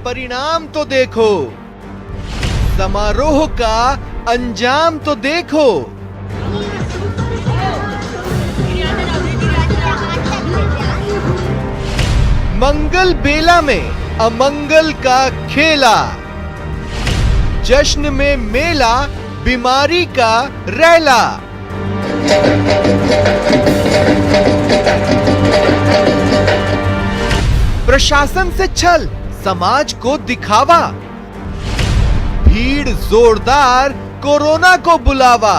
परिणाम तो देखो, समारोह का अंजाम तो देखो। मंगल बेला में अमंगल का खेला, जश्न में मेला बीमारी का रैला। प्रशासन से छल, समाज को दिखावा, भीड़ जोरदार, कोरोना को बुलावा।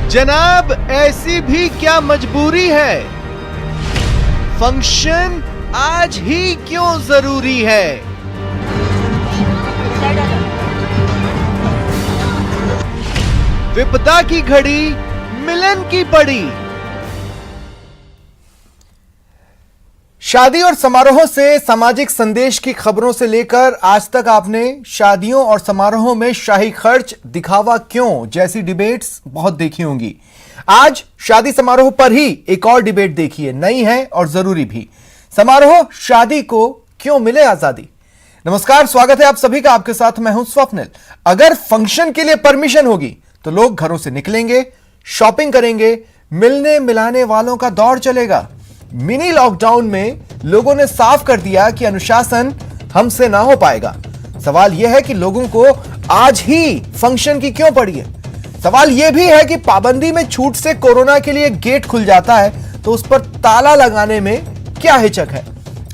जनाब ऐसी भी क्या मजबूरी है, फंक्शन आज ही क्यों जरूरी है। विपदा की घड़ी मिलन की पड़ी। शादी और समारोह से सामाजिक संदेश की खबरों से लेकर आज तक आपने शादियों और समारोहों में शाही खर्च, दिखावा क्यों जैसी डिबेट्स बहुत देखी होंगी। आज शादी समारोह पर ही एक और डिबेट देखिए, नई है और जरूरी भी। समारोह शादी को क्यों मिले आजादी। नमस्कार, स्वागत है आप सभी का। आपके साथ मैं हूं स्वप्निल। अगर फंक्शन के लिए परमिशन होगी तो लोग घरों से निकलेंगे, शॉपिंग करेंगे, मिलने मिलाने वालों का दौर चलेगा। मिनी लॉकडाउन में लोगों ने साफ कर दिया कि अनुशासन हमसे ना हो पाएगा। सवाल यह है कि लोगों को आज ही फंक्शन की क्यों पड़ी है। सवाल यह भी है कि पाबंदी में छूट से कोरोना के लिए गेट खुल जाता है तो उस पर ताला लगाने में क्या हिचक है।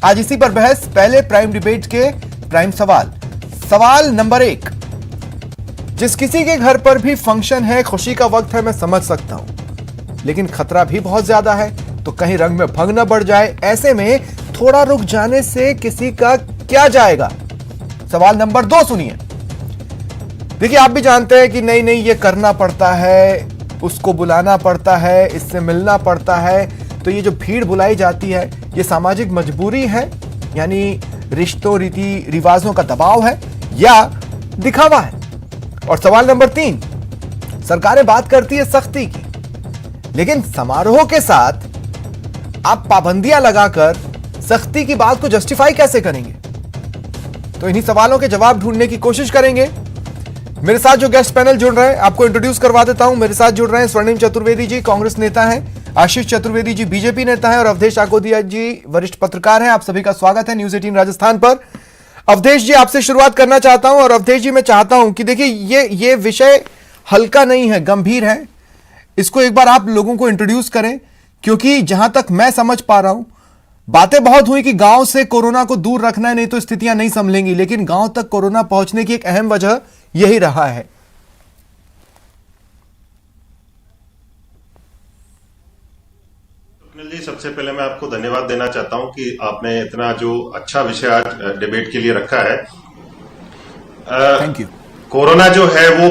आज इसी पर बहस। पहले प्राइम डिबेट के प्राइम सवाल। सवाल नंबर 1, जिस किसी के घर पर भी फंक्शन है, खुशी का वक्त है, मैं समझ सकता हूं, लेकिन खतरा भी बहुत ज्यादा है तो कहीं रंग में भंग न बढ़ जाए। ऐसे में थोड़ा रुक जाने से किसी का क्या जाएगा। सवाल नंबर 2 सुनिए। देखिए, आप भी जानते हैं कि नहीं ये करना पड़ता है, उसको बुलाना पड़ता है, इससे मिलना पड़ता है। तो ये जो भीड़ बुलाई जाती है ये सामाजिक मजबूरी है, यानी रिश्तों रीति रिवाजों का दबाव है या दिखावा है। और सवाल नंबर 3, सरकारें बात करती है सख्ती की, लेकिन समारोह के साथ आप पाबंदियां लगाकर सख्ती की बात को जस्टिफाई कैसे करेंगे। तो इन्हीं सवालों के जवाब ढूंढने की कोशिश करेंगे। मेरे साथ जो गेस्ट पैनल जुड़ रहे हैं आपको इंट्रोड्यूस करवा देता हूं। मेरे साथ जुड़ रहे हैं स्वर्णिम चतुर्वेदी जी, कांग्रेस नेता हैं, आशीष चतुर्वेदी जी बीजेपी नेता हैं और अवधेश आकोदिया जी वरिष्ठ पत्रकार हैं। आप सभी का स्वागत है न्यूज 18 राजस्थान पर। अवधेश जी, आपसे शुरुआत करना चाहता हूं। और अवधेश जी, मैं चाहता हूं कि देखिए ये विषय हल्का नहीं है, गंभीर है। इसको एक बार आप लोगों को इंट्रोड्यूस करें, क्योंकि जहां तक मैं समझ पा रहा हूं बातें बहुत हुई कि गांव से कोरोना को दूर रखना है, नहीं तो स्थितियां नहीं संभलेंगी, लेकिन गांव तक कोरोना पहुंचने की एक अहम वजह यही रहा है। जी, सबसे पहले मैं आपको धन्यवाद देना चाहता हूं कि आपने इतना जो अच्छा विषय आज डिबेट के लिए रखा है। Thank you. कोरोना जो है वो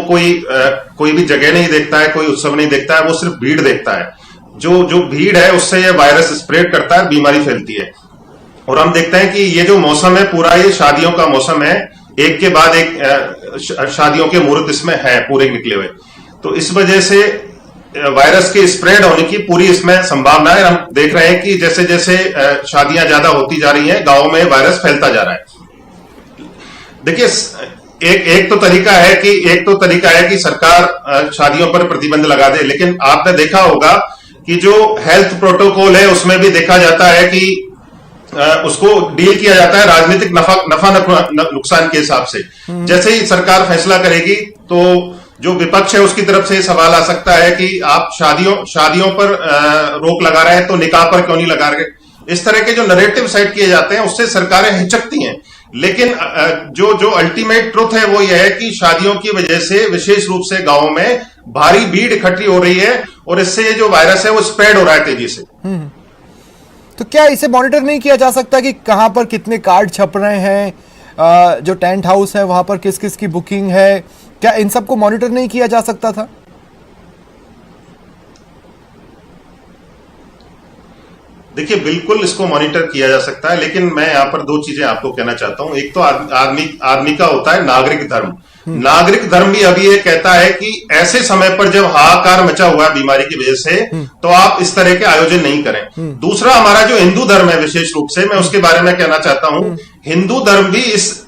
कोई भी जगह नहीं देखता है, कोई उत्सव नहीं देखता है, वो सिर्फ भीड़ देखता है। जो भीड़ है उससे ये वायरस स्प्रेड करता है, बीमारी फैलती है। और हम देखते हैं कि ये जो मौसम है पूरा ये शादियों का मौसम है, एक के बाद एक शादियों के मुहूर्त इसमें है पूरे निकले हुए। तो इस वजह से वायरस के स्प्रेड होने की पूरी इसमें संभावना है। हम देख रहे हैं कि जैसे जैसे शादियां ज्यादा होती जा रही हैं, गांवों में वायरस फैलता जा रहा है। देखिए, एक तो तरीका है कि सरकार शादियों पर प्रतिबंध लगा दे, लेकिन आपने देखा होगा कि जो हेल्थ प्रोटोकॉल है उसमें भी देखा जाता है कि उसको डील किया जाता है राजनीतिक नफा नुकसान के हिसाब से। जैसे ही सरकार फैसला करेगी तो जो विपक्ष है उसकी तरफ से सवाल आ सकता है कि आप शादियों पर रोक लगा रहे हैं तो निकाह पर क्यों नहीं लगा रहे। इस तरह के जो नैरेटिव सेट किए जाते हैं उससे सरकारें हिचकती हैं। लेकिन जो अल्टीमेट ट्रुथ है वो यह है कि शादियों की वजह से विशेष रूप से गांवों में भारी भीड़ इकट्ठी हो रही है और इससे ये जो वायरस है वो स्प्रेड हो रहा है तेजी से। तो क्या इसे मॉनिटर नहीं किया जा सकता कि कहां पर कितने कार्ड छप रहे हैं, जो टेंट हाउस है वहां पर किस किस की बुकिंग है, क्या इन सबको मॉनिटर नहीं किया जा सकता था? देखिए, बिल्कुल इसको मॉनिटर किया जा सकता है, लेकिन मैं यहां पर दो चीजें आपको कहना चाहता हूं। एक तो आदमी का होता है नागरिक धर्म। नागरिक धर्म भी अभी ये कहता है कि ऐसे समय पर जब हाहाकार मचा हुआ है बीमारी की वजह से, तो आप इस तरह के आयोजन नहीं करें। दूसरा, हमारा जो हिंदू धर्म है विशेष रूप से, मैं उसके बारे में कहना चाहता हूं, हिंदू धर्म भी इस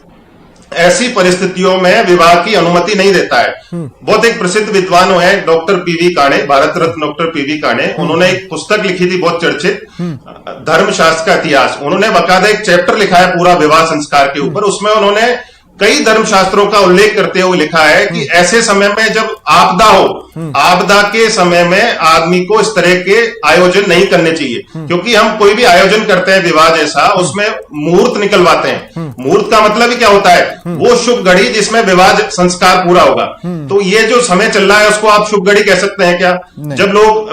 ऐसी परिस्थितियों में विवाह की अनुमति नहीं देता है। बहुत एक प्रसिद्ध विद्वान है doctor PV Kane, Bharat Ratna doctor PV Kane. उन्होंने एक पुस्तक लिखी थी बहुत चर्चित, धर्मशास्त्र का इतिहास। उन्होंने बाकायदा एक चैप्टर लिखा है पूरा विवाह संस्कार के ऊपर। उसमें उन्होंने कई धर्मशास्त्रों का उल्लेख करते हुए लिखा है कि ऐसे समय में जब आपदा हो, आपदा के समय में आदमी को इस तरह के आयोजन नहीं करने चाहिए। क्योंकि हम कोई भी आयोजन करते हैं विवाह जैसा, उसमें मुहूर्त निकलवाते हैं। मुहूर्त का मतलब ही क्या होता है? वो शुभ घड़ी जिसमें विवाह संस्कार पूरा होगा। तो ये जो समय चल रहा है उसको आप शुभ घड़ी कह सकते हैं क्या? जब लोग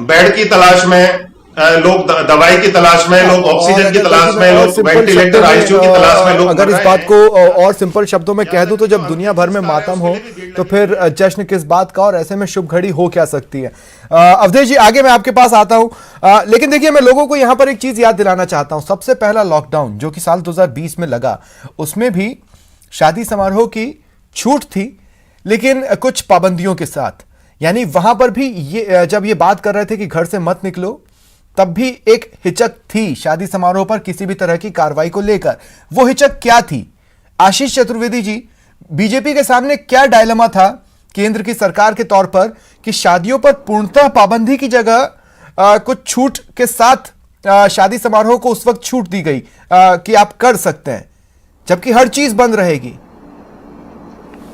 बेड की तलाश में, लोग दवाई की तलाश में, लोग ऑक्सीजन की तलाश में, लोग वेंटिलेटर आईसीयू की तलाश में, लोग अगर इस बात को और सिंपल शब्दों में कह दूं तो जब दुनिया भर में मातम हो तो फिर जश्न किस बात का, और ऐसे में शुभ घड़ी हो क्या सकती है। अवधेश जी, आगे मैं आपके पास आता हूं, लेकिन देखिए मैं लोगों को यहां पर एक चीज याद दिलाना चाहता हूं। सबसे पहला लॉकडाउन जो कि साल 2020 में लगा, उसमें भी शादी समारोह की छूट थी, लेकिन कुछ पाबंदियों के साथ। यानी वहां पर भी ये जब ये बात कर रहे थे कि घर से मत निकलो, तब भी एक हिचक थी शादी समारोह पर किसी भी तरह की कार्रवाई को लेकर। वो हिचक क्या थी? आशीष चतुर्वेदी जी, बीजेपी के सामने क्या डायलेमा था केंद्र की सरकार के तौर पर कि शादियों पर पूर्णतः पाबंदी की जगह कुछ छूट के साथ शादी समारोह को उस वक्त छूट दी गई कि आप कर सकते हैं, जबकि हर चीज बंद रहेगी।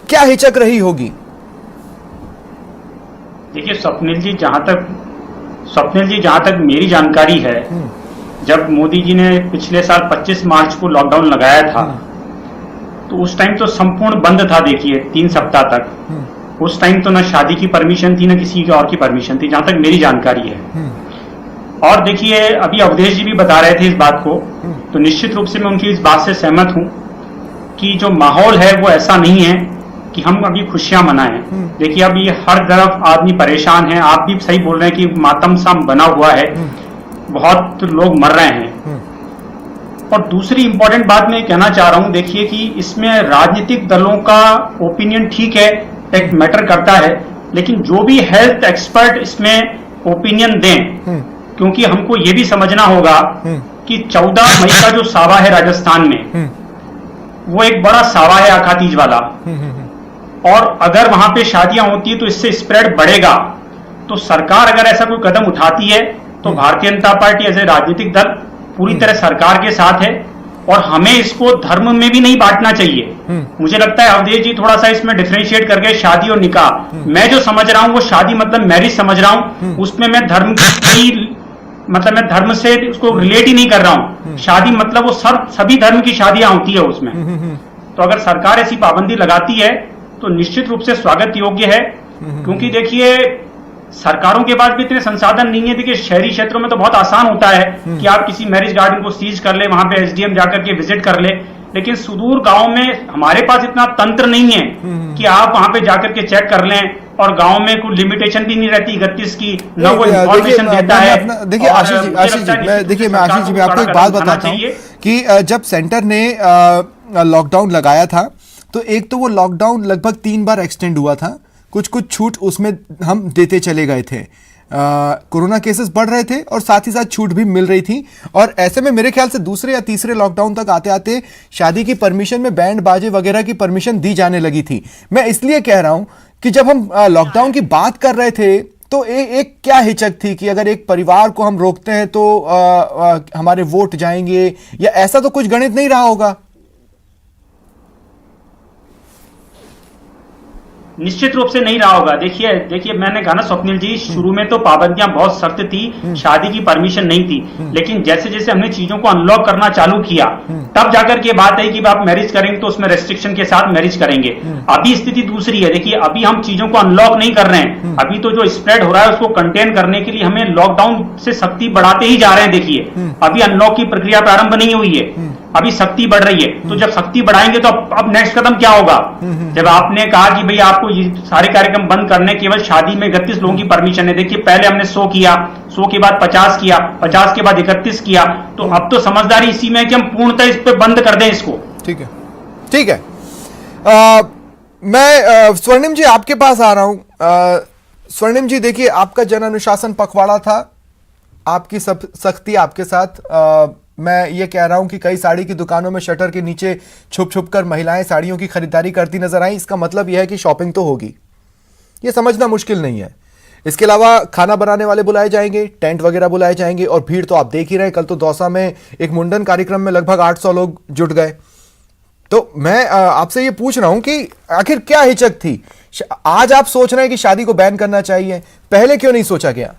क्या हिचक रही होगी? देखिए स्वप्निल जी, जहां तक मेरी जानकारी है, जब मोदी जी ने पिछले साल 25 मार्च को लॉकडाउन लगाया था, तो उस टाइम तो संपूर्ण बंद था। देखिए 3 सप्ताह तक उस टाइम तो ना शादी की परमिशन थी, ना किसी की और की परमिशन थी, जहां तक मेरी जानकारी है। और देखिए अभी अवधेश जी भी बता रहे थे इस बात को, तो निश्चित रूप से मैं उनकी इस बात से सहमत हूं कि जो माहौल है वो ऐसा नहीं है कि हम अभी खुशियां मनाएं। देखिए अभी हर तरफ आदमी परेशान है। आप भी सही बोल रहे हैं कि मातम सा बना हुआ है, बहुत लोग मर रहे हैं। और दूसरी इंपॉर्टेंट बात मैं कहना चाह रहा हूं, देखिए कि इसमें राजनीतिक दलों का ओपिनियन ठीक है, एक मैटर करता है, लेकिन जो भी हेल्थ एक्सपर्ट इसमें ओपिनियन दें, क्योंकि हमको ये भी समझना होगा कि 14 मई का जो सावा है राजस्थान में, वो एक बड़ा सावा है आखातीज वाला। और अगर वहां पे शादियां होती है तो इससे स्प्रेड बढ़ेगा। तो सरकार अगर ऐसा कोई कदम उठाती है तो Bharatiya Janata party as a राजनीतिक दल पूरी तरह सरकार के साथ है, और हमें इसको धर्म में भी नहीं बांटना चाहिए। मुझे लगता है अवधेश जी थोड़ा सा इसमें डिफरेंशिएट करके शादी और निकाह, मैं जो समझ रहा हूं वो शादी मतलब मैरिज समझ रहा हूं, उसमें मैं धर्म की मतलब मैं धर्म से उसको रिलेट ही नहीं कर रहा हूं। शादी मतलब वो सभी धर्म की शादियां होती है उसमें। तो अगर सरकार ऐसी पाबंदी लगाती है तो निश्चित रूप से स्वागत योग्य है, क्योंकि देखिए सरकारों के पास भी इतने संसाधन नहीं है। देखिए शहरी क्षेत्रों में तो बहुत आसान होता है कि आप किसी मैरिज गार्डन को सीज कर ले, वहां पे एसडीएम जाकर के विजिट कर ले, लेकिन सुदूर गांव में हमारे पास इतना तंत्र नहीं है कि आप वहां पे जाकर के चेक कर लें, और गांव में कोई लिमिटेशन भी नहीं रहती 31 की, न वो इंफॉर्मेशन देता है। देखिए आशीष जी, मैं आशीष जी मैं आपको एक बात बताता हूं कि जब सेंटर ने लॉकडाउन लगाया था तो एक तो वो लॉकडाउन लगभग 3 बार एक्सटेंड हुआ था, कुछ छूट उसमें हम देते चले गए थे। कोरोना केसेस बढ़ रहे थे और साथ ही साथ छूट भी मिल रही थी, और ऐसे में मेरे ख्याल से दूसरे या तीसरे लॉकडाउन तक आते आते शादी की परमिशन में बैंड बाजे वगैरह की परमिशन दी जाने लगी थी। मैं इसलिए कह रहा हूं कि जब हम लॉकडाउन की बात कर रहे थे तो एक क्या हिचक थी कि अगर एक परिवार को हम रोकते हैं तो हमारे वोट जाएंगे, या ऐसा तो कुछ गणित नहीं रहा होगा। निश्चित रूप से नहीं रहा होगा। देखिए मैंने कहा ना स्वप्निल जी, शुरू में तो पाबंदियां बहुत सख्त थी, शादी की परमिशन नहीं थी, लेकिन जैसे जैसे हमने चीजों को अनलॉक करना चालू किया तब जाकर के बात है कि आप मैरिज करेंगे तो उसमें रेस्ट्रिक्शन के साथ मैरिज करेंगे। अभी स्थिति दूसरी है। देखिए अभी हम चीजों को अनलॉक नहीं कर रहे हैं, अभी तो जो स्प्रेड हो रहा है उसको कंटेन करने के लिए हमें लॉकडाउन से सख्ती बढ़ाते ही जा रहे हैं। देखिए अभी अनलॉक की प्रक्रिया प्रारंभ नहीं हुई है। अभी शक्ति बढ़ रही है, तो जब शक्ति बढ़ाएंगे तो अब नेक्स्ट कदम क्या होगा? जब आपने कहा कि भाई आपको ये सारे कार्यक्रम बंद करने, केवल शादी में 31 लोगों की परमिशन है। देखिए पहले हमने 100 किया, 100 के बाद 50 किया, 50 के बाद 31 किया, तो अब तो समझदारी इसी में है कि हम पूर्णतः इस पे बंद कर दें इसको। ठीक है, ठीक है। मैं स्वर्णिम जी आपके पास आ रहा हूं। स्वर्णिम जी देखिए, आपका जन अनुशासन पखवाड़ा था, आपकी सब सख्ती आपके साथ। मैं ये कह रहा हूं कि कई साड़ी की दुकानों में शटर के नीचे छुप छुप कर महिलाएं साड़ियों की खरीदारी करती नजर आई। इसका मतलब यह है कि शॉपिंग तो होगी, ये समझना मुश्किल नहीं है। इसके अलावा खाना बनाने वाले बुलाए जाएंगे, टेंट वगैरह बुलाए जाएंगे, और भीड़ तो आप देख ही रहे हैं। कल तो दौसा में एक मुंडन कार्यक्रम में लगभग 800 लोग जुट गए। तो मैं आपसे ये पूछ रहा हूं कि आखिर क्या हिचक थी? आज आप सोच रहे हैं कि शादी को बैन करना चाहिए, पहले क्यों नहीं सोचा गया?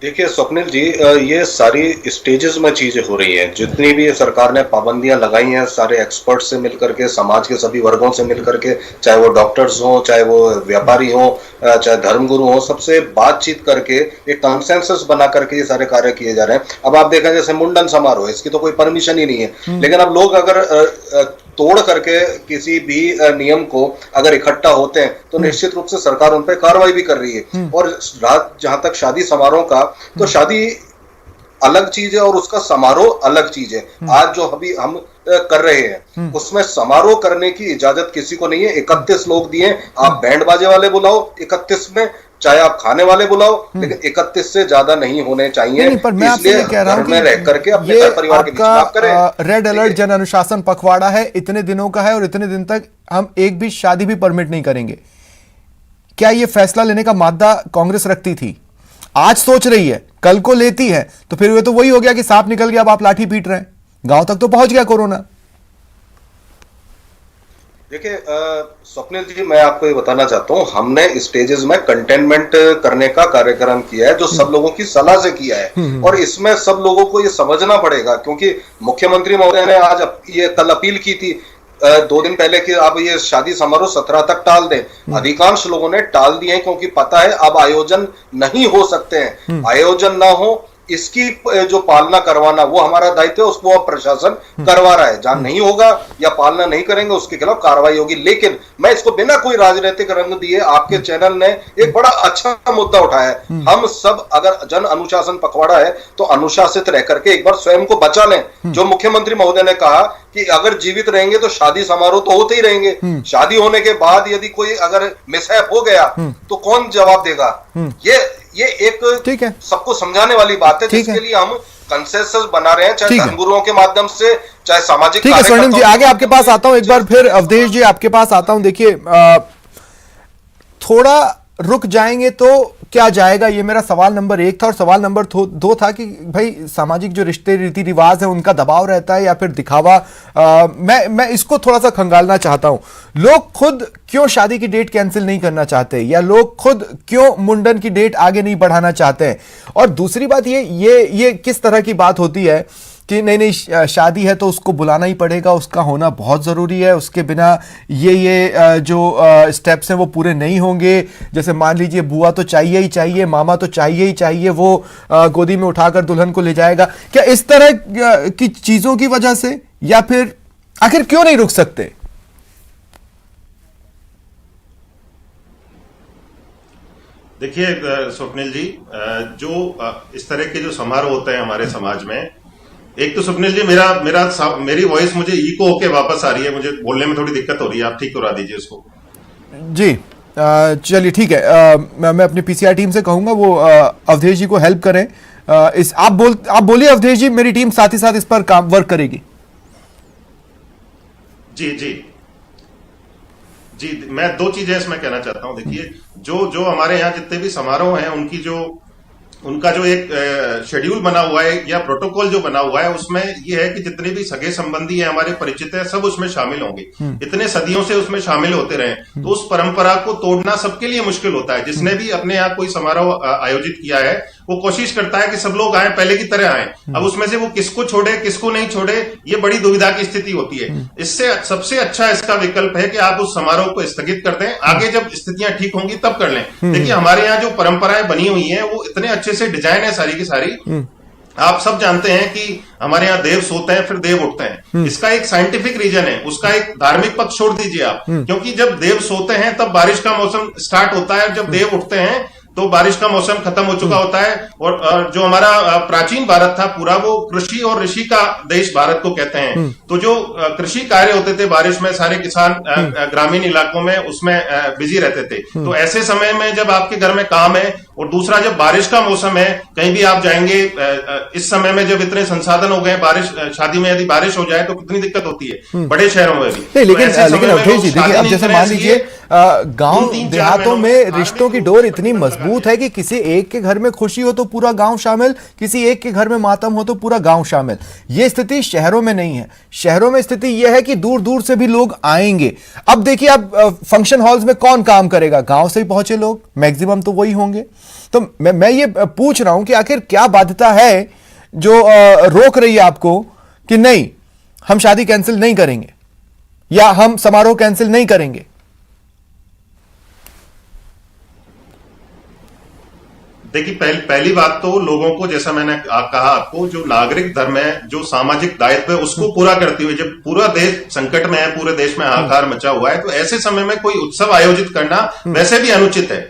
देखिए स्वप्निल जी, ये सारी स्टेजेस में चीजें हो रही हैं। जितनी भी सरकार ने पाबंदियां लगाई हैं, सारे एक्सपर्ट से मिलकर के, समाज के सभी वर्गों से मिलकर के, चाहे वो डॉक्टर्स हों, चाहे वो व्यापारी हों, चाहे धर्मगुरु हों, सबसे बातचीत करके एक कंसेंसस बना करके ये सारे कार्य किए जा रहे हैं। अब आप देखें जैसे मुंडन समारोह, इसकी तो कोई परमिशन ही नहीं है, लेकिन अब लोग अगर तोड़ करके किसी भी नियम को अगर इकट्ठा होते हैं तो निश्चित रूप से सरकार उन पर कार्रवाई भी कर रही है। और जहां तक शादी समारोह का, तो शादी अलग चीज है और उसका समारोह अलग चीज है। आज जो अभी हम कर रहे हैं उसमें समारोह करने की इजाजत किसी को नहीं है। 31 लोग दिए, आप बैंड बाजे वाले बुलाओ 31 में, चाहे आप खाने वाले बुलाओ, लेकिन 31 से ज्यादा नहीं होने चाहिए। नहीं, पर मैं आपसे ये कह रहा हूं कि रह करके अपने घर परिवार के बीच बात करें। रेड अलर्ट जन अनुशासन पखवाड़ा है, इतने दिनों का है, और इतने दिन तक हम एक भी शादी भी परमिट नहीं करेंगे। क्या ये फैसला लेने का मादा कांग्रेस रखती थी? आज सोच रही है, कल को लेती है, तो फिर ये तो वही हो गया कि सांप निकल गया, अब आप लाठी पीट रहे हैं। गांव तक तो पहुंच गया कोरोना। देखिए स्वप्निल जी, मैं आपको ये बताना चाहता हूं, हमने स्टेजेस में कंटेनमेंट करने का कार्यक्रम किया है, जो सब लोगों की सलाह से किया है। और इसमें सब लोगों को ये समझना पड़ेगा, क्योंकि मुख्यमंत्री महोदय ने आज ये कल अपील की थी 2 दिन पहले कि आप ये शादी समारोह 17 तक टाल दें। अधिकांश लोगों ने टाल दिए हैं, क्योंकि पता है अब आयोजन नहीं हो सकते हैं। आयोजन ना हो, इसकी जो पालना करवाना वो हमारा दायित्व है, उसको अब प्रशासन करवा रहा है। जहां नहीं होगा या पालना नहीं करेंगे उसके खिलाफ कार्रवाई होगी। लेकिन मैं इसको बिना कोई राजनीतिक रंग दिए, आपके चैनल ने एक बड़ा अच्छा मुद्दा उठाया है। हम सब अगर जन अनुशासन पखवाड़ा है तो अनुशासित रह करके एक बार स्वयं को बचा लें। जो मुख्यमंत्री महोदय ने कहा कि अगर जीवित रहेंगे तो शादी समारोह तो होते ही रहेंगे, शादी होने के बाद यदि कोई अगर मिसहैप हो गया तो कौन जवाब देगा? ये एक सबको समझाने वाली बात है, जिसके लिए हम कंसेंसस बना रहे हैं, चाहे धर्मगुरुओं के माध्यम से, चाहे सामाजिक। ठीक है स्वर्णिम जी, आगे आपके पास आता हूं, एक बार फिर अवधेश जी आपके पास आता हूं। देखिए थोड़ा रुक जाएंगे तो क्या जाएगा, ये मेरा सवाल नंबर 1 था। और सवाल नंबर 2 था कि भाई सामाजिक जो रिश्ते रीति रिवाज है उनका दबाव रहता है या फिर दिखावा। मैं इसको थोड़ा सा खंगालना चाहता हूं। लोग खुद क्यों शादी की डेट कैंसिल नहीं करना चाहते, या लोग खुद क्यों मुंडन की डेट आगे नहीं बढ़ाना चाहते हैं? और दूसरी बात ये किस तरह की बात होती है कि नहीं शादी है तो उसको बुलाना ही पड़ेगा, उसका होना बहुत ज़रूरी है, उसके बिना ये जो स्टेप्स हैं वो पूरे नहीं होंगे। जैसे मान लीजिए बुआ तो चाहिए ही चाहिए, मामा तो चाहिए ही चाहिए, वो गोदी में उठाकर दुल्हन को ले जाएगा। क्या इस तरह की चीज़ों की वजह से, या फिर आखिर क्यों नहीं रुक सकते? देखिए स्वप्निल जी, जो इस तरह के जो समारोह होते हैं हमारे समाज में, एक तो स्वप्निल जी मेरी वॉइस मुझे इको होके वापस आ रही है, मुझे बोलने में थोड़ी दिक्कत हो रही है, आप ठीक करा दीजिए उसको। जी चलिए ठीक है। मैं अपनी पीसीआर टीम से कहूंगा वो अवधेश जी को हेल्प करें। आप बोलिए अवधेश जी, मेरी टीम साथ ही साथ इस पर काम वर्क करेगी। जी जी जी, मैं 2 चीजें इसमें कहना चाहता हूं। देखिए जो हमारे यहाँ जितने भी समारोह हैं उनका जो एक शेड्यूल बना हुआ है या प्रोटोकॉल जो बना हुआ है, उसमें ये है कि जितने भी सगे संबंधी हैं, हमारे परिचित हैं, सब उसमें शामिल होंगे। इतने सदियों से उसमें शामिल होते रहे, तो उस परंपरा को तोड़ना सबके लिए मुश्किल होता है। जिसने भी अपने यहाँ कोई समारोह आयोजित किया है वो कोशिश करता है कि सब लोग आए, पहले की तरह आए। अब उसमें से वो किसको छोड़े किसको नहीं छोड़े, ये बड़ी दुविधा की स्थिति होती है। इससे सबसे अच्छा इसका विकल्प है कि आप उस समारोह को स्थगित कर दें, आगे जब स्थितियां ठीक होंगी तब कर लें। देखिए हमारे यहाँ जो परंपराएं बनी हुई हैं वो इतने अच्छे से डिजाइन है सारी की सारी आप सब जानते हैं कि हमारे यहाँ देव सोते हैं फिर देव उठते हैं। इसका एक साइंटिफिक रीजन है, उसका एक धार्मिक पक्ष छोड़ दीजिए आप, क्योंकि जब देव सोते हैं तब बारिश का मौसम स्टार्ट होता है, जब देव उठते हैं तो बारिश का मौसम खत्म हो चुका होता है। और जो हमारा प्राचीन भारत था पूरा, वो कृषि और ऋषि का देश भारत को कहते हैं। तो जो कृषि कार्य होते थे बारिश में, सारे किसान ग्रामीण इलाकों में उसमें बिजी रहते थे। तो ऐसे समय में जब आपके घर में काम है, और दूसरा जब बारिश का मौसम है, कहीं भी आप जाएंगे इस समय में जब इतने संसाधन हो गए, बारिश शादी में यदि बारिश हो जाए तो कितनी दिक्कत होती है बड़े शहरों में भी। नहीं, लेकिन अवधेश जी देखिए, अब जैसे मान लीजिए गांव देहातों में रिश्तों की डोर इतनी मजबूत है कि किसी एक के घर में खुशी हो तो पूरा गांव शामिल, किसी एक के घर में मातम हो तो पूरा गांव शामिल। ये स्थिति शहरों में नहीं है। शहरों में स्थिति यह है कि दूर दूर से भी लोग आएंगे। अब देखिए, अब फंक्शन हॉल्स में कौन काम करेगा? गांव से ही पहुंचे लोग, मैक्सिमम तो वही होंगे। तो मैं ये पूछ रहा हूं कि आखिर क्या बाध्यता है जो रोक रही है आपको कि नहीं, हम शादी कैंसिल नहीं करेंगे या हम समारोह कैंसिल नहीं करेंगे? देखिए, पहली बात तो लोगों को, जैसा मैंने कहा आपको, जो नागरिक धर्म है, जो सामाजिक दायित्व है, उसको पूरा करते हुए, जब पूरा देश संकट में है, पूरे देश में हाहाकार मचा हुआ है, तो ऐसे समय में कोई उत्सव आयोजित करना वैसे भी अनुचित है,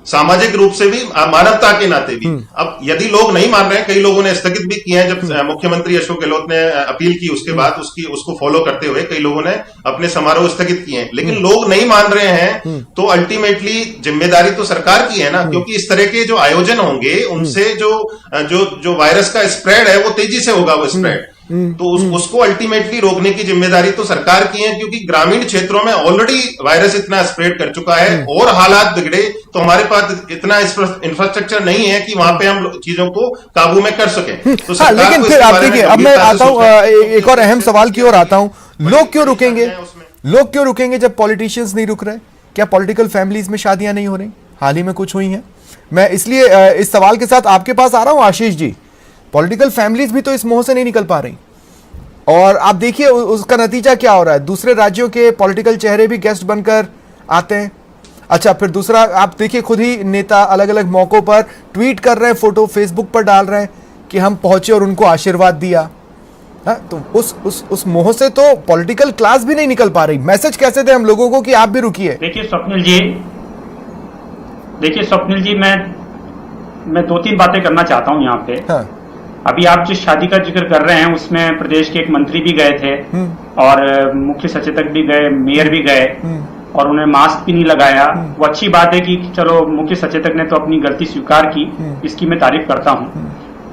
सामाजिक रूप से भी, मानवता के नाते भी। अब यदि लोग नहीं मान रहे हैं, कई लोगों ने स्थगित भी किए हैं, जब मुख्यमंत्री अशोक गहलोत ने अपील की उसके बाद उसको फॉलो करते हुए कई लोगों ने अपने समारोह स्थगित किए हैं। लेकिन लोग नहीं मान रहे हैं तो अल्टीमेटली जिम्मेदारी तो सरकार की है ना, क्योंकि इस तरह के जो आयोजन होंगे उनसे जो वायरस का स्प्रेड है वो तेजी से होगा, वो स्प्रेड। तो उसको अल्टीमेटली रोकने की जिम्मेदारी तो सरकार की है, क्योंकि ग्रामीण क्षेत्रों में ऑलरेडी वायरस इतना स्प्रेड कर चुका है और हालात बिगड़े तो हमारे पास इतना इंफ्रास्ट्रक्चर नहीं है कि वहां पे हम चीजों को काबू में कर सकें। तो हाँ, लेकिन फिर आप देखिए, अब मैं आता हूं एक और अहम सवाल की ओर आता हूं। लोग क्यों रुकेंगे? लोग क्यों रुकेंगे जब पॉलिटिशियंस नहीं रुक रहे? क्या पॉलिटिकल फैमिलीज में शादियां नहीं हो रही? हाल ही में कुछ हुई हैं। मैं इसलिए इस सवाल के साथ आपके पास आ रहा हूं आशीष जी। पॉलिटिकल फैमिलीज भी तो इस मोह से नहीं निकल पा रही, और आप देखिए उसका नतीजा क्या हो रहा है। दूसरे राज्यों के पॉलिटिकल चेहरे भी गेस्ट बनकर आते हैं। अच्छा, फिर दूसरा आप देखिए, खुद ही नेता अलग अलग मौकों पर ट्वीट कर रहे हैं, फोटो फेसबुक पर डाल रहे हैं कि हम पहुंचे और उनको आशीर्वाद दिया। हाँ, तो उस मोह से तो पॉलिटिकल क्लास भी नहीं निकल पा रही। मैसेज कैसे दें हम लोगों को कि आप भी रुकिए? देखिए स्वप्निल जी, मैं 2-3 बातें करना चाहता हूं यहाँ पे। हाँ। अभी आप जिस शादी का जिक्र कर रहे हैं उसमें प्रदेश के एक मंत्री भी गए थे और मुख्य सचेतक भी गए, मेयर भी गए, और उन्हें मास्क भी नहीं लगाया। वो अच्छी बात है कि चलो मुख्य सचेतक ने तो अपनी गलती स्वीकार की, इसकी मैं तारीफ करता हूँ,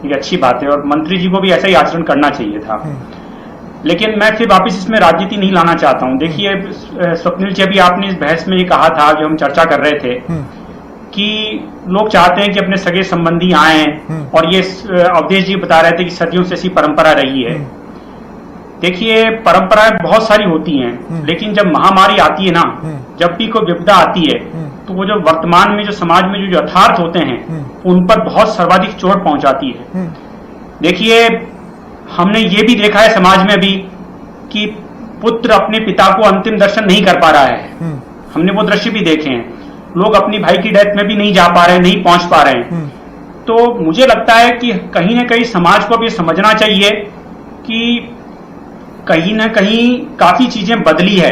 ये अच्छी बात है, और मंत्री जी को भी ऐसा ही आचरण करना चाहिए था। लेकिन मैं फिर वापस इसमें राजनीति नहीं लाना चाहता हूँ। देखिए स्वप्निल जी, अभी आपने इस बहस में ये कहा था, जो हम चर्चा कर रहे थे, कि लोग चाहते हैं कि अपने सगे संबंधी आए, और ये अवधेश जी बता रहे थे कि सदियों से ऐसी परंपरा रही है। देखिए, परंपराएं बहुत सारी होती हैं, लेकिन जब महामारी आती है ना, जब भी कोई विपदा आती है, तो वो जो वर्तमान में जो समाज में जो यथार्थ होते हैं, उन पर बहुत सर्वाधिक चोट पहुंचाती है। देखिए, हमने ये भी देखा है समाज में भी कि पुत्र अपने पिता को अंतिम दर्शन नहीं कर पा रहा है। हमने वो दृश्य भी देखे हैं। लोग अपनी भाई की डेथ में भी नहीं जा पा रहे हैं, नहीं पहुंच पा रहे हैं। तो मुझे लगता है कि कहीं ना कहीं समाज को भी समझना चाहिए कि कहीं ना कहीं काफी चीजें बदली है।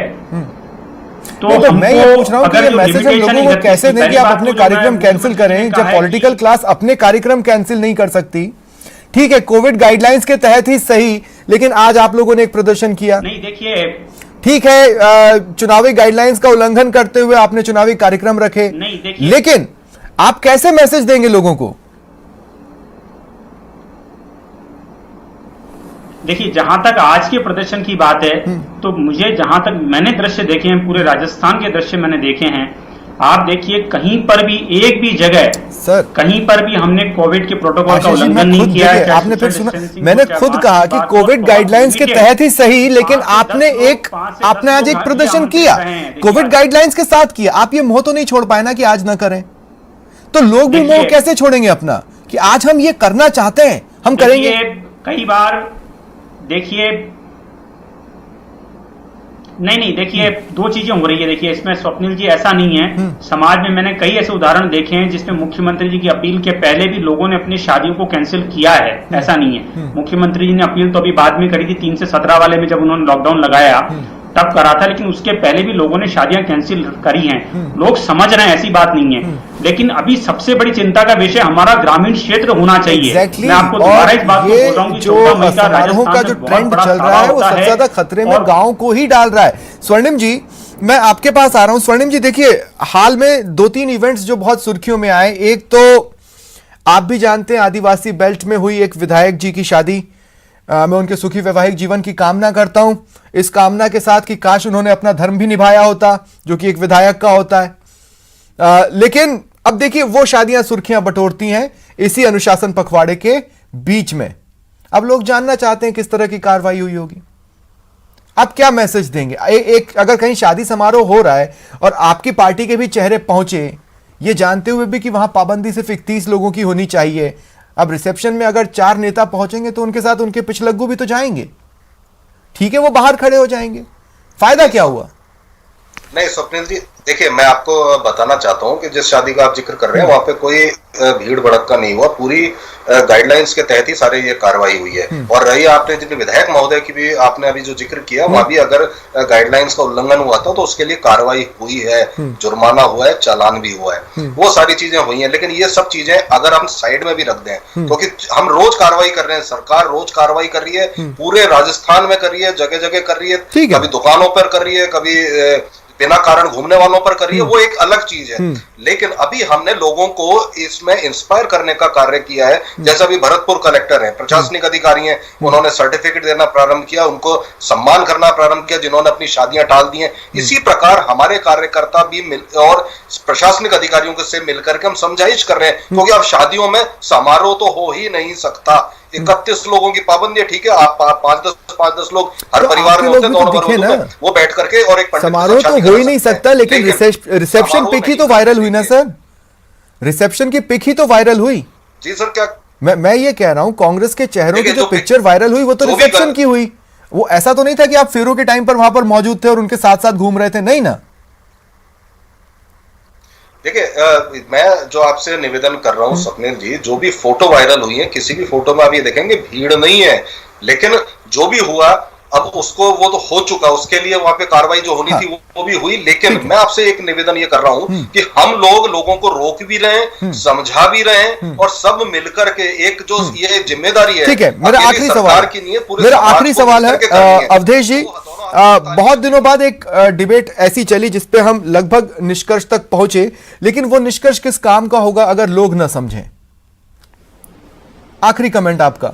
तो मैं ये पूछ रहा हूं कि ये मैसेज हम लोगों को कैसे दें कि आप अपने कार्यक्रम कैंसिल करें, जब पॉलिटिकल क्लास अपने कार्यक्रम कैंसिल नहीं कर सकती। ठीक है, कोविड गाइडलाइंस के तहत ही सही, लेकिन आज आप लोगों ने एक प्रदर्शन किया। नहीं, देखिए, ठीक है, चुनावी गाइडलाइंस का उल्लंघन करते हुए आपने चुनावी कार्यक्रम रखे, लेकिन आप कैसे मैसेज देंगे लोगों को? देखिए, जहां तक आज के प्रदर्शन की बात है, तो मुझे जहां तक मैंने दृश्य देखे हैं, पूरे राजस्थान के दृश्य मैंने देखे हैं, आप देखिए कहीं पर भी एक भी जगह सर कहीं पर भी हमने कोविड के प्रोटोकॉल का उल्लंघन नहीं किया है। आपने फिर सुना, मैंने खुद कहा कि कोविड गाइडलाइंस के तहत ही सही, लेकिन आपने आज एक प्रदर्शन किया, कोविड गाइडलाइंस के साथ किया। आप ये मोह तो नहीं छोड़ पाए ना कि आज ना करें? तो लोग भी मोह कैसे छोड़ेंगे अपना कि आज हम ये करना चाहते हैं, हम करेंगे? कई बार देखिए, नहीं, देखिए दो चीजें हो रही है। देखिए इसमें स्वप्निल जी ऐसा नहीं है, समाज में मैंने कई ऐसे उदाहरण देखे हैं जिसमें मुख्यमंत्री जी की अपील के पहले भी लोगों ने अपनी शादियों को कैंसिल किया है, ऐसा नहीं है। मुख्यमंत्री जी ने अपील तो अभी बाद में करी थी 3 से 17 वाले में, जब उन्होंने लॉकडाउन लगाया तब करा था, लेकिन उसके पहले भी लोगों ने शादियां कैंसिल करी हैं। लोग समझ रहे हैं, ऐसी बात नहीं है, लेकिन अभी सबसे बड़ी चिंता का विषय हमारा ग्रामीण क्षेत्र होना चाहिए। Exactly. मैं आपको दोबारा इस बात को बोल रहा हूँ कि जो समारोहों का जो ट्रेंड चल रहा है वो सबसे ज्यादा खतरे में गांव को ही डाल रहा है। स्वर्णिम जी, मैं आपके पास आ रहा हूं। स्वर्णिम जी, देखिए हाल में 2-3 इवेंट्स जो बहुत सुर्खियों में आए, एक तो आप भी जानते हैं आदिवासी बेल्ट में हुई एक विधायक जी की शादी। मैं उनके सुखी वैवाहिक जीवन की कामना करता हूं, इस कामना के साथ कि काश उन्होंने अपना धर्म भी निभाया होता जो कि एक विधायक का होता है। लेकिन अब देखिए वो शादियां सुर्खियां बटोरती हैं इसी अनुशासन पखवाड़े के बीच में। अब लोग जानना चाहते हैं किस तरह की कार्रवाई हुई होगी। आप क्या मैसेज देंगे? एक अगर कहीं शादी समारोह हो रहा है और आपकी पार्टी के भी चेहरे पहुंचे, ये जानते हुए भी कि वहां पाबंदी सिर्फ 31 लोगों की होनी चाहिए, अब रिसेप्शन में अगर 4 नेता पहुंचेंगे तो उनके साथ उनके पिछलग्गू भी तो जाएंगे, ठीक है वो बाहर खड़े हो जाएंगे, फायदा क्या हुआ? नहीं स्वप्निल जी, देखिए मैं आपको बताना चाहता हूं कि जिस शादी का आप जिक्र कर रहे हैं वहां पे कोई भीड़ भड़का नहीं हुआ, पूरी गाइडलाइंस के तहत ही सारे ये कार्रवाई हुई है। और रही आपने जितने विधायक महोदय की भी आपने अभी जो जिक्र किया, वहां भी अगर गाइडलाइंस का उल्लंघन हुआ था तो उसके लिए कार्रवाई हुई है, जुर्माना हुआ है, चालान भी हुआ है, वो सारी चीजें हुई हैं। लेकिन ये सब चीजें अगर हम साइड में भी रख दें, क्योंकि हम रोज कार्रवाई कर रहे हैं, सरकार रोज कार्रवाई कर रही है, पूरे राजस्थान में कर रही है, जगह जगह कर रही है, कभी दुकानों पर कर रही है, कभी बिना कारण घूमने वालों पर करिए, वो एक अलग चीज है। लेकिन अभी हमने लोगों को इसमें इंस्पायर करने का कार्य किया है। जैसे अभी भरतपुर कलेक्टर हैं, प्रशासनिक अधिकारी हैं, उन्होंने सर्टिफिकेट देना प्रारंभ किया, उनको सम्मान करना प्रारंभ किया जिन्होंने अपनी शादियां टाल दी हैं। इसी प्रकार हमारे कार्यकर्ता भी और प्रशासनिक अधिकारियों से मिलकर के हम समझाइश कर रहे हैं, क्योंकि अब शादियों में समारोह तो हो ही नहीं सकता। 31 लोगों की पाबंदी है, ठीक है, आप 5-10 लोग हर परिवार में होते हैं, वो बैठ करके और एक समारोह तो हो ही नहीं सकता। लेकिन रिसेप्शन पिक ही तो वायरल हुई ना सर, रिसेप्शन की पिक ही तो वायरल हुई। जी सर, क्या मैं ये कह रहा हूं, कांग्रेस के चेहरों की जो पिक्चर वायरल हुई वो तो रिसेप्शन की हुई। वो ऐसा तो नहीं था कि आप फेरों के टाइम पर वहां पर मौजूद थे और उनके साथ साथ घूम रहे थे, नहीं ना। देखिए मैं जो आपसे निवेदन कर रहा हूं स्वप्निल जी, जो भी फोटो वायरल हुई है, किसी भी फोटो में आप ये देखेंगे भीड़ नहीं है, लेकिन जो भी हुआ अब उसको वो तो हो चुका, उसके लिए वहां पे कार्रवाई जो होनी थी वो भी हुई। लेकिन मैं आपसे एक निवेदन ये कर रहा हूं कि हम लोगों को रोक भी रहे हैं, समझा भी रहे हैं, और सब मिलकर के एक जो ये जिम्मेदारी है। ठीक है, मेरा आखिरी सवाल है अवधेश जी, बहुत दिनों बाद एक डिबेट ऐसी चली जिसपे हम लगभग निष्कर्ष तक पहुंचे, लेकिन वो निष्कर्ष किस काम का होगा अगर लोग न समझें? आखिरी कमेंट आपका।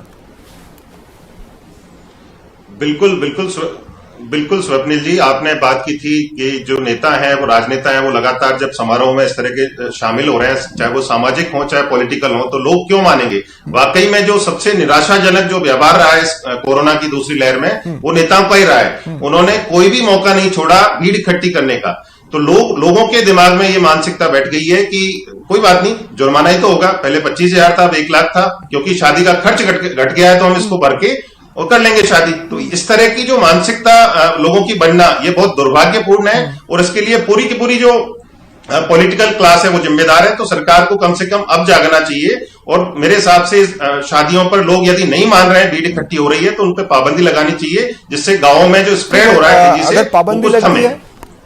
बिल्कुल स्वप्निल जी, आपने बात की थी कि जो नेता हैं वो राजनेता हैं, वो लगातार जब समारोह में इस तरह के शामिल हो रहे हैं, चाहे वो सामाजिक हो चाहे पॉलिटिकल हो, तो लोग क्यों मानेंगे? वाकई में जो सबसे निराशाजनक जो व्यवहार रहा है इस कोरोना की दूसरी लहर में, वो नेताओं का ही रहा है। उन्होंने कोई भी मौका नहीं छोड़ा भीड़ इकट्ठी करने का। तो लोगों के दिमाग में ये मानसिकता बैठ गई है कि कोई बात नहीं, जुर्माना ही तो होगा, पहले 25,000 था, अब 1 लाख था, क्योंकि शादी का खर्च घट गया है तो हम इसको भर के और कर लेंगे शादी। तो इस तरह की जो मानसिकता लोगों की बनना, ये बहुत दुर्भाग्यपूर्ण है, और इसके लिए पूरी की पूरी जो पॉलिटिकल क्लास है वो जिम्मेदार है। तो सरकार को कम से कम अब जागना चाहिए, और मेरे हिसाब से शादियों पर लोग यदि नहीं मान रहे हैं, भीड़ इकट्ठी हो रही है, तो उन पर पाबंदी लगानी चाहिए, जिससे गांवों में जो स्प्रेड हो रहा है अगर पाबंदी लगती है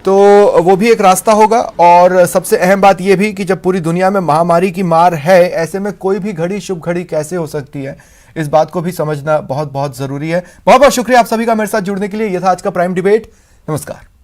तो वो भी एक रास्ता होगा। और सबसे अहम बात यह भी कि जब पूरी दुनिया में महामारी की मार है, ऐसे में कोई भी घड़ी शुभ घड़ी कैसे हो सकती है, इस बात को भी समझना बहुत बहुत जरूरी है। बहुत बहुत शुक्रिया आप सभी का मेरे साथ जुड़ने के लिए। यह था आज का प्राइम डिबेट। नमस्कार।